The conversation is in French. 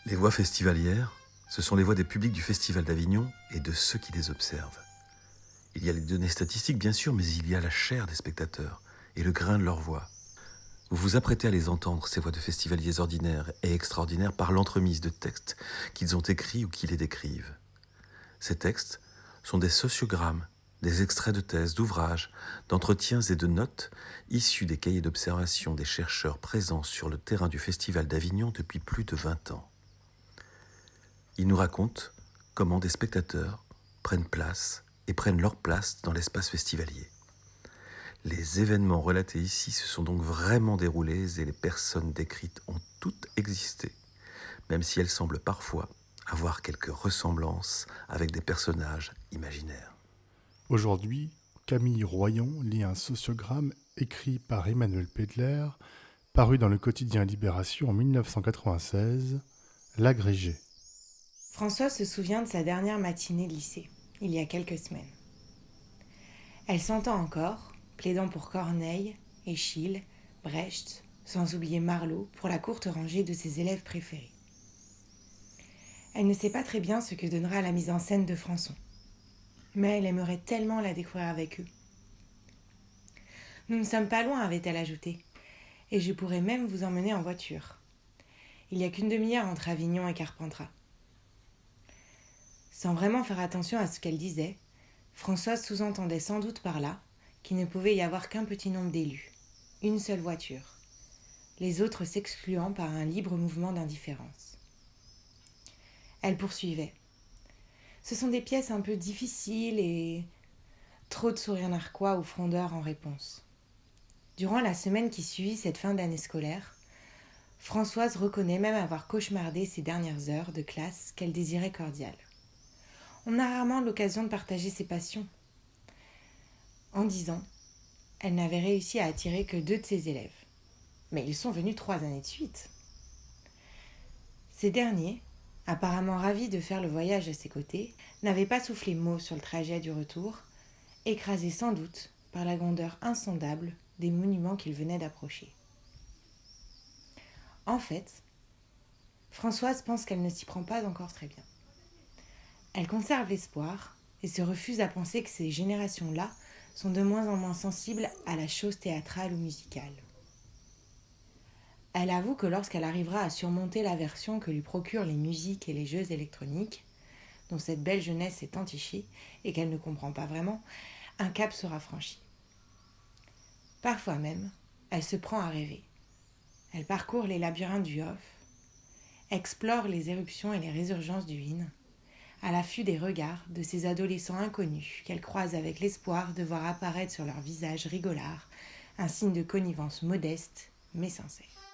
Les voix festivalières, ce sont les voix des publics du Festival d'Avignon et de ceux qui les observent. Il y a les données statistiques, bien sûr, mais il y a la chair des spectateurs et le grain de leur voix. Vous vous apprêtez à les entendre, ces voix de festivaliers ordinaires et extraordinaires, par l'entremise de textes qu'ils ont écrits ou qui les décrivent. Ces textes sont des sociogrammes, des extraits de thèses, d'ouvrages, d'entretiens et de notes issus des cahiers d'observation des chercheurs présents sur le terrain du Festival d'Avignon depuis plus de 20 ans. Ils nous racontent comment des spectateurs prennent leur place dans l'espace festivalier. Les événements relatés ici se sont donc vraiment déroulés et les personnes décrites ont toutes existé, même si elles semblent parfois avoir quelques ressemblances avec des personnages imaginaires. Aujourd'hui, Camille Royon lit un sociogramme écrit par Emmanuel Pedler, paru dans le quotidien Libération en 1996, L'agrégé. Françoise se souvient de sa dernière matinée de lycée, il y a quelques semaines. Elle s'entend encore, plaidant pour Corneille, Eschyle, Brecht, sans oublier Marlowe pour la courte rangée de ses élèves préférés. Elle ne sait pas très bien ce que donnera la mise en scène de Françon, mais elle aimerait tellement la découvrir avec eux. Nous ne sommes pas loin, avait-elle ajouté, et je pourrais même vous emmener en voiture. Il n'y a qu'une demi-heure entre Avignon et Carpentras. Sans vraiment faire attention à ce qu'elle disait, Françoise sous-entendait sans doute par là qu'il ne pouvait y avoir qu'un petit nombre d'élus, une seule voiture, les autres s'excluant par un libre mouvement d'indifférence. Elle poursuivait. Ce sont des pièces un peu difficiles et trop de sourires narquois ou frondeurs en réponse. Durant la semaine qui suivit cette fin d'année scolaire, Françoise reconnaît même avoir cauchemardé ces dernières heures de classe qu'elle désirait cordiales. On a rarement l'occasion de partager ses passions. En 10 ans, elle n'avait réussi à attirer que 2 de ses élèves. Mais ils sont venus 3 années de suite. Ces derniers, apparemment ravis de faire le voyage à ses côtés, n'avaient pas soufflé mot sur le trajet du retour, écrasés sans doute par la grandeur insondable des monuments qu'ils venaient d'approcher. En fait, Françoise pense qu'elle ne s'y prend pas encore très bien. Elle conserve l'espoir et se refuse à penser que ces générations-là sont de moins en moins sensibles à la chose théâtrale ou musicale. Elle avoue que lorsqu'elle arrivera à surmonter l'aversion que lui procurent les musiques et les jeux électroniques, dont cette belle jeunesse est entichée et qu'elle ne comprend pas vraiment, un cap sera franchi. Parfois même, elle se prend à rêver. Elle parcourt les labyrinthes du Hof, explore les éruptions et les résurgences du Yin, à l'affût des regards de ces adolescents inconnus qu'elle croise avec l'espoir de voir apparaître sur leur visage rigolard un signe de connivence modeste mais sincère.